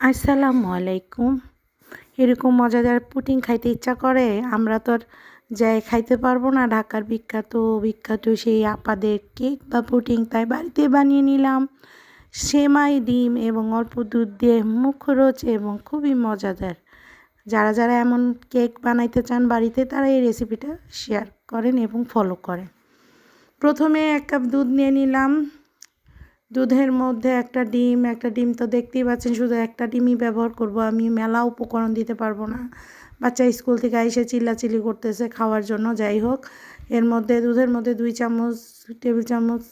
আসসালামু আলাইকুম। এরকম মজাদার পুডিং খাইতে ইচ্ছা করে, আমরা তো আর যাই খাইতে পারবো না। ঢাকার বিখ্যাত বিখ্যাত সেই আপাদের কেক বা পুডিং, তাই বাড়িতে বানিয়ে নিলাম। সেমাই, ডিম এবং অল্প দুধ দিয়ে মুখরোচ এবং খুবই মজাদার। যারা যারা এমন কেক বানাইতে চান বাড়িতে, তারা এই রেসিপিটা শেয়ার করেন এবং ফলো করেন। প্রথমে 1 কাপ দুধ নিয়ে নিলাম। দুধের মধ্যে একটা ডিম তো দেখতেই পাচ্ছেন, শুধু একটা ডিমই ব্যবহার করব আমি, মেলা উপকরণ দিতে পারবো না। বাচ্চা স্কুল থেকে এসে চিল্লাচিল্লি করতেছে খাওয়ার জন্য। যাই হোক, দুধের মধ্যে 2 টেবিল চামচ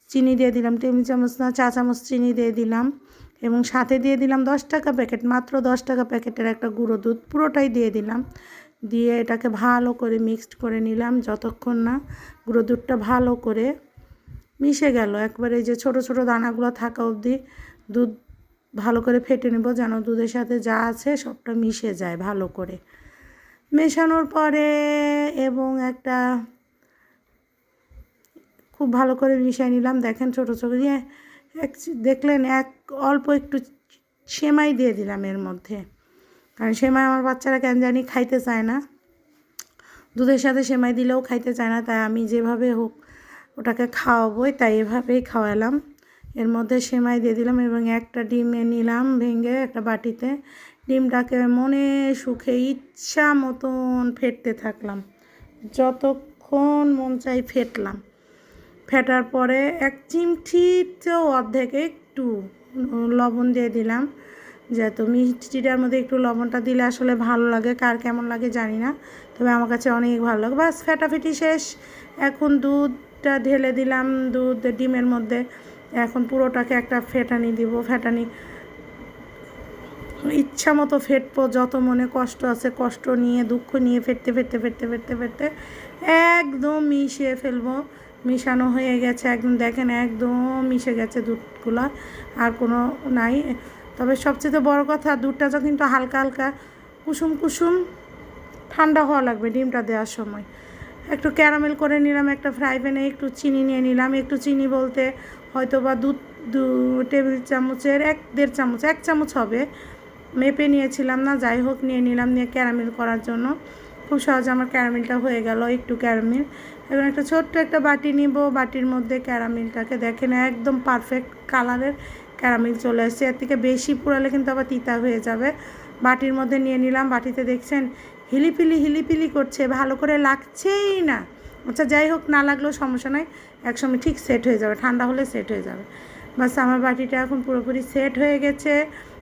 চিনি দিয়ে দিলাম, টেবিল চামচ না, চা চামচ চিনি দিয়ে দিলাম এবং সাথে দিয়ে দিলাম 10 টাকা প্যাকেট, মাত্র 10 টাকা প্যাকেটের একটা গুঁড়ো দুধ, পুরোটাই দিয়ে দিলাম। দিয়ে এটাকে ভালো করে মিক্সড করে নিলাম যতক্ষণ না গুঁড়ো দুধটা ভালো করে মিশে গেল। একবারে যে ছোট ছোট দানাগুলো থাকা অবধি দুধ ভালো করে ফেটে নেব, যেন দুধের সাথে যা আছে সবটা মিশে যায় ভালো করে। মেশানোর পরে এবং খুব ভালো করে মিশিয়ে নিলাম। দেখেন ছোট ছোট দেখলেন, অল্প একটু সেমাই দিয়ে দিলাম এর মধ্যে, কারণ সেমাই আমার বাচ্চারা কেন জানি খাইতে চায় না। দুধের সাথে সেমাই দিলেও খাইতে চায় না, তাই আমি যেভাবে হোক ওটাকে খাওয়াবোই, তাই এভাবেই খাওয়ালাম। এর মধ্যে সেমাই দিয়ে দিলাম এবং একটা ডিম নিলাম ভেঙে একটা বাটিতে। ডিমটাকে মনে সুখে ইচ্ছা মতন ফেটতে থাকলাম, যতক্ষণ মন চাই ফেটলাম। ফেটার পরে 1 চিমটিতেও অর্ধেক একটু লবণ দিয়ে দিলাম, যেহেতু মিষ্টিটার মধ্যে একটু লবণটা দিলে আসলে ভালো লাগে, কার কেমন লাগে জানি না, তবে আমার কাছে অনেক ভালো লাগে। বাস ফেটাফেটি শেষ। এখন দুধটা ঢেলে দিলাম ডিমের মধ্যে। এখন পুরোটাকে একটা ফেটানি দিব। ফেটানি ইচ্ছা মতো ফেটবো, যত মনে কষ্ট আছে কষ্ট নিয়ে দুঃখ নিয়ে ফেটতে একদম মিশিয়ে ফেলবো। মিশানো হয়ে গেছে একদম, দেখেন একদম মিশে গেছে দুধগুলো, আর কোনো নাই। তবে সবচেয়ে বড় কথা, দুধটা যখন কিন্তু হালকা হালকা কুসুম কুসুম ঠান্ডা হওয়া লাগবে ডিমটা দেওয়ার সময়। একটু ক্যারামেল করে নিলাম একটা ফ্রাই প্যানে, একটু চিনি নিয়ে নিলাম। একটু চিনি বলতে হয়তো বা 2 টেবিল চামচের 1 চামচ হবে, মেপে নিয়েছিলাম না, যাই হোক নিয়ে নিলাম। নিয়ে ক্যারামেল করার জন্য খুব সহজে আমার ক্যারামেলটা হয়ে গেল। একটু ক্যারামেল, এবং একটা ছোট্ট একটা বাটি নিব, বাটির মধ্যে ক্যারামেলটাকে দেখেন একদম পারফেক্ট কালারের ক্যারামেল চলে এসেছে। এর থেকে বেশি পুরালে কিন্তু আবার তিতা হয়ে যাবে। বাটির মধ্যে নিয়ে নিলাম। বাটিতে দেখছেন হিলিপিলি করছে, ভালো করে লাগছেই না। আচ্ছা যাই হোক, না লাগলেও সমস্যা নাই, একসময় ঠিক সেট হয়ে যাবে, ঠান্ডা হলে সেট হয়ে যাবে। বাস আমার বাটিটা এখন পুরোপুরি সেট হয়ে গেছে।